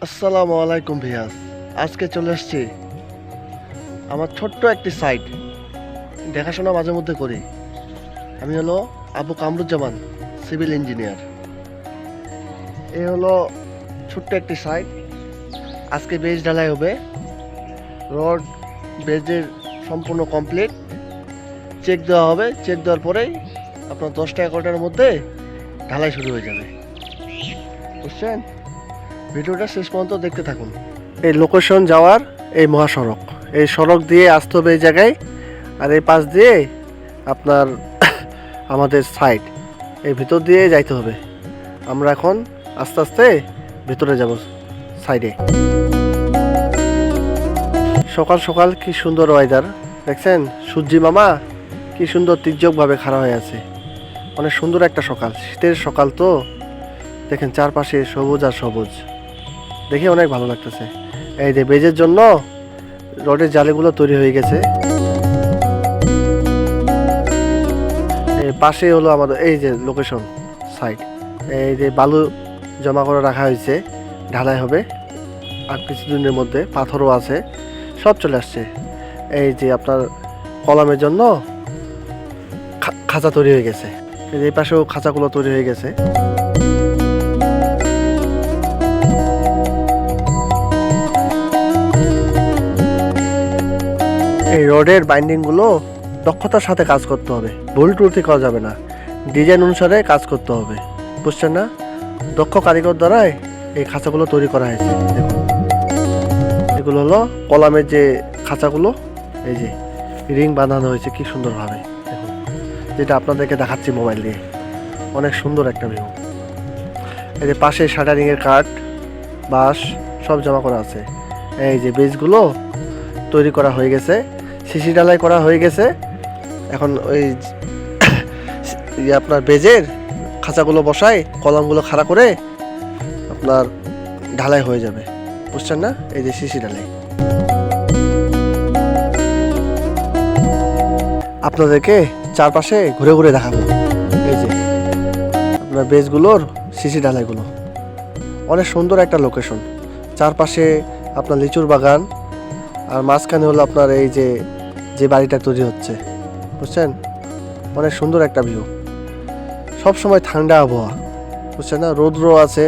আসসালামু আলাইকুম ভিয়াস। আজকে চলে এসেছি আমার ছোট্ট একটি সাইট, দেখাশোনা মাঝে মধ্যে করি। আমি হলো আবু কামরুজ্জামান, সিভিল ইঞ্জিনিয়ার। এ হলো ছোট্ট একটি সাইট। আজকে বেজ ঢালাই হবে। রড বেজের সম্পূর্ণ কমপ্লিট। চেক দেওয়া হবে। চেক দেওয়ার পরেই আপনার 10-11টার মধ্যে ঢালাই শুরু হয়ে যাবে। বুঝছেন? ভিডিওটা শেষ পর্যন্ত দেখতে থাকুন। এই লোকেশন যাওয়ার এই মহাসড়ক, এই সড়ক দিয়ে আসতে হবে এই জায়গায়, আর এই পাশ দিয়ে আপনার আমাদের সাইড, এই ভিতর দিয়ে যাইতে হবে। আমরা এখন আস্তে আস্তে ভিতরে যাব সাইডে। সকাল সকাল কি সুন্দর ওয়েদার দেখছেন? সূর্যি মামা কি সুন্দর তির্যকভাবে খাড়া হয়ে আছে। অনেক সুন্দর একটা সকাল, শীতের সকাল তো। দেখেন চারপাশে সবুজ আর সবুজ, দেখে অনেক ভালো লাগতেছে। এই যে বেজের জন্য রডের জালিগুলো তৈরি হয়ে গেছে। এই পাশে হলো আমাদের এই যে লোকেশন সাইট। এই যে বালু জমা করে রাখা হয়েছে, ঢালাই হবে আর কিছুদিনের মধ্যে। পাথরও আছে, সব চলে আসছে। এই যে আপনার কলামের জন্য খাঁচা তৈরি হয়ে গেছে। এই পাশেও খাঁচাগুলো তৈরি হয়ে গেছে। এই রডের বাইন্ডিংগুলো দক্ষতার সাথে কাজ করতে হবে, ভুল ত্রুটি করা যাবে না, ডিজাইন অনুসারে কাজ করতে হবে। বুঝছেন না? দক্ষ কারিগর দ্বারাই এই খাঁচাগুলো তৈরি করা হয়েছে। দেখুন, এগুলো হলো কলামের যে খাঁচাগুলো, এই যে রিং বাঁধানো হয়েছে কি সুন্দরভাবে। দেখুন, যেটা আপনাদেরকে দেখাচ্ছি মোবাইল দিয়ে। অনেক সুন্দর একটা ভিউ। এই যে পাশে শাটারিংয়ের কাঠ, বাঁশ সব জমা করা আছে। এই যে বেজগুলো তৈরি করা হয়ে গেছে, সিসি ঢালাই করা হয়ে গেছে। এখন ওই আপনার বেজের খাঁচাগুলো বসায়, কলামগুলো খাড়া করে আপনার ঢালাই হয়ে যাবে। বুঝছেন না? এই যে সিসি ঢালাই। আপনাদেরকে চারপাশে ঘুরে ঘুরে দেখাবো। এই যে আপনার বেজগুলোর সিসি ঢালাইগুলো। অনেক সুন্দর একটা লোকেশন। চারপাশে আপনার লিচুর বাগান, আর মাঝখানে হলো আপনার এই যে যে বাড়িটা তৈরি হচ্ছে। বুঝছেন? অনেক সুন্দর একটা ভিউ। সব সময় ঠান্ডা আবহাওয়া। বুঝছেন না? রৌদ্র আছে,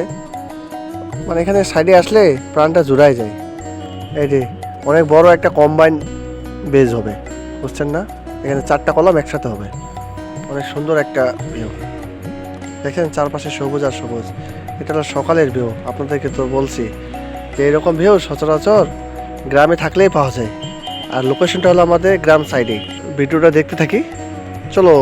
মানে এখানে সাইডে আসলে প্রাণটা জুড়ায় যায়। এই যে অনেক বড় একটা কম্বাইন বেজ হবে। বুঝছেন না? এখানে 4টা কলাম একসাথে হবে। অনেক সুন্দর একটা ভিউ। দেখেন চারপাশে সবুজ আর সবুজ। এটা হলো সকালের ভিউ। আপনাদেরকে তো বলছি যে এরকম ভিউ সচরাচর গ্রামে থাকলেই পাওয়া যায়। আর লোকেশনটা হলো আমাদের গ্রাম সাইডে। ভিডিওটা দেখতে থাকি, চলো।